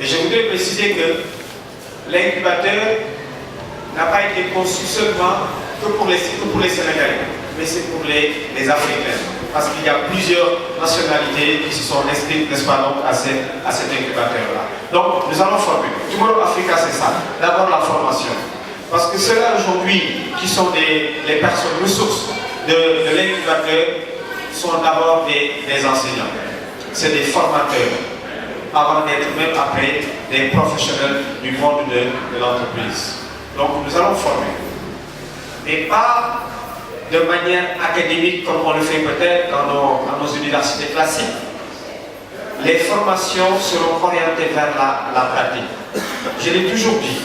Et je voudrais préciser que l'incubateur n'a pas été conçu seulement que pour les Sénégalais, mais c'est pour les Africains. Parce qu'il y a plusieurs nationalités qui se sont inscrites, n'est-ce pas, donc, à cet incubateur-là. Donc, nous allons former. Tomorrow Africa, c'est ça. D'abord, la formation. Parce que ceux-là, aujourd'hui, qui sont les personnes ressources de l'incubateur, sont d'abord des enseignants. C'est des formateurs, avant d'être même après des professionnels du monde de l'entreprise. Donc, nous allons former. Mais pas de manière académique comme on le fait peut-être dans nos universités classiques. Les formations seront orientées vers la pratique. Je l'ai toujours dit.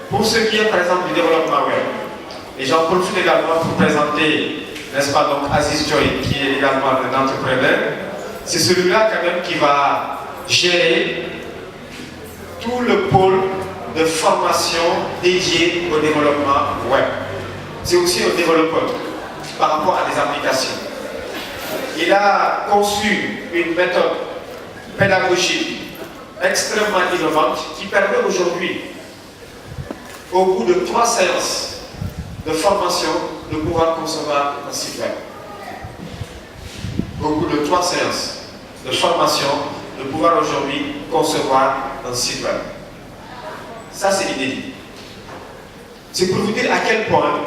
Pour ce qui est par exemple du développement web, et j'en profite également pour présenter, n'est-ce pas, donc Aziz Joy, qui est également un entrepreneur, c'est celui-là quand même qui va gérer tout le pôle de formation dédié au développement web. C'est aussi un développeur par rapport à des applications. Il a conçu une méthode pédagogique extrêmement innovante qui permet aujourd'hui, au bout de 3 séances de formation, de pouvoir concevoir un site web. Au bout de 3 séances de formation, de pouvoir aujourd'hui concevoir un site web. Ça, c'est inédit. C'est pour vous dire à quel point,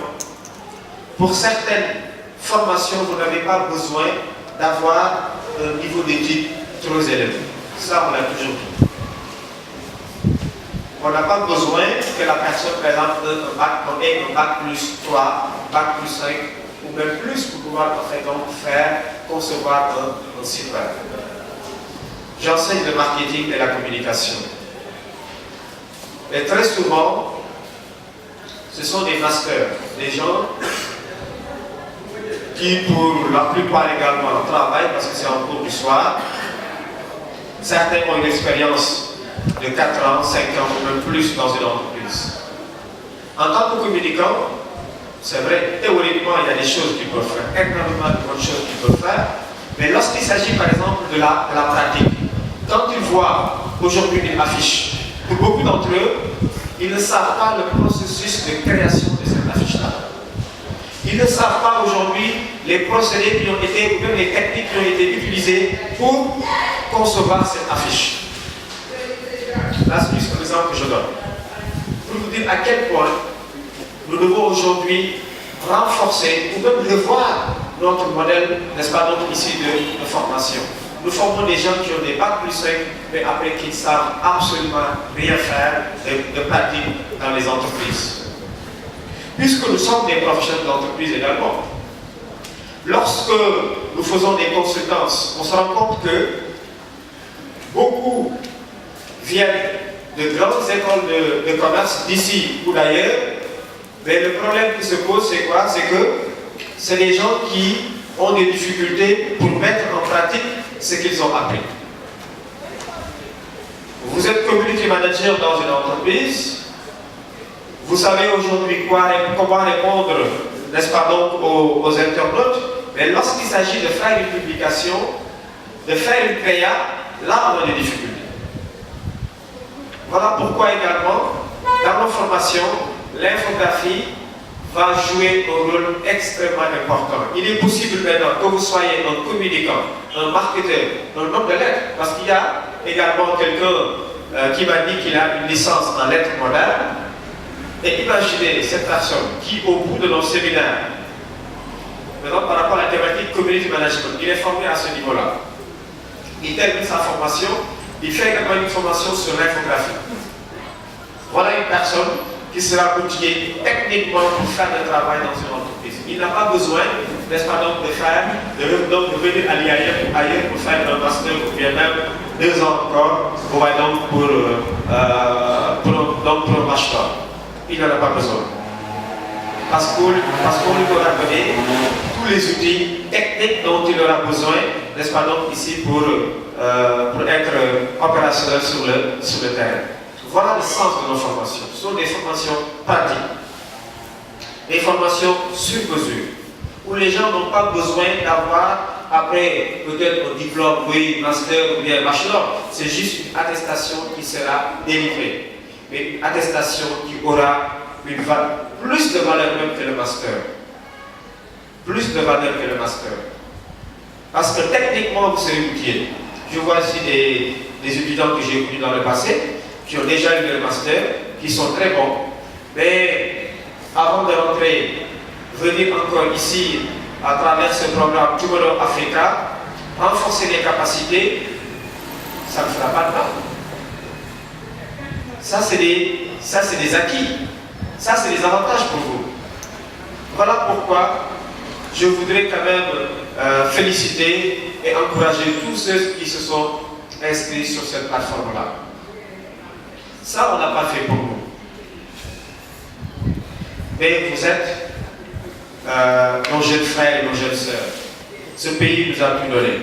pour certaines formations, vous n'avez pas besoin d'avoir un niveau d'études trop élevé. Ça, on l'a toujours dit. On n'a pas besoin que la personne présente un bac plus 3, bac plus 5, ou même plus pour pouvoir en fait, donc, concevoir un site web. J'enseigne le marketing et la communication. Et très souvent, ce sont des masters, des gens qui, pour la plupart également, travaillent parce que c'est en cours du soir. Certains ont une expérience de 4 ans, 5 ans ou même plus dans une entreprise. En tant que communicant, c'est vrai, théoriquement, il y a des choses qu'ils peuvent faire, énormément de bonnes choses qu'ils peuvent faire, mais lorsqu'il s'agit par exemple de la pratique, quand ils voient aujourd'hui une affiche, pour beaucoup d'entre eux, ils ne savent pas le processus de création de cette affiche-là. Ils ne savent pas aujourd'hui les procédés qui ont été, ou même les techniques qui ont été utilisées pour concevoir cette affiche. Là, c'est juste un exemple que je donne. Pour vous dire à quel point nous devons aujourd'hui renforcer ou même revoir notre modèle, n'est-ce pas, donc ici de formation. Nous formons des gens qui ont des bacs plus 5, mais après qui ne savent absolument rien faire de pratique dans les entreprises. Puisque nous sommes des professionnels d'entreprise également, lorsque nous faisons des consultances, on se rend compte que beaucoup viennent de grandes écoles de commerce d'ici ou d'ailleurs, mais le problème qui se pose, c'est quoi? C'est que c'est des gens qui ont des difficultés pour mettre en pratique ce qu'ils ont appris. Vous êtes community manager dans une entreprise, vous savez aujourd'hui comment répondre, n'est-ce pas, donc, aux internautes, mais lorsqu'il s'agit de faire une publication, de faire une créa, là on a des difficultés. Voilà pourquoi également, dans nos formations, l'infographie va jouer un rôle extrêmement important. Il est possible maintenant que vous soyez un communicant, un marketeur, un homme de lettres, parce qu'il y a également quelqu'un qui m'a dit qu'il a une licence en lettres modernes. Et imaginez cette personne qui, au bout de nos séminaires, maintenant par rapport à la thématique community management, il est formé à ce niveau-là. Il termine sa formation, il fait également une formation sur l'infographie. Voilà une personne qui sera outillée techniquement pour faire le travail dans une entreprise. Il n'a pas besoin, n'est-ce pas, donc, de venir à l'IAM ailleurs pour faire un master ou bien même 2 ans encore pour un bachelor. Il n'en a pas besoin. Parce qu'on lui aura donné tous les outils techniques dont il aura besoin, n'est-ce pas, donc ici pour être opérationnel sur le terrain. Voilà le sens de nos formations. Ce sont des formations pratiques, des formations sur mesure, où les gens n'ont pas besoin d'avoir après peut-être un diplôme, oui, master ou bien bachelor. C'est juste une attestation qui sera délivrée. Mais une attestation qui aura plus de valeur même que le master. Plus de valeur que le master. Parce que techniquement, vous serez outillé. Je vois ici des étudiants que j'ai connus dans le passé, qui ont déjà eu le master, qui sont très bons. Mais avant de rentrer, venir encore ici, à travers ce programme Tomorrow Africa, renforcer les capacités, ça ne fera pas de mal. Ça, c'est des acquis. Ça, c'est des avantages pour vous. Voilà pourquoi je voudrais quand même féliciter et encourager tous ceux qui se sont inscrits sur cette plateforme-là. Ça, on n'a pas fait pour nous. Mais vous êtes nos jeunes frères et nos jeunes sœurs. Ce pays nous a tout donné.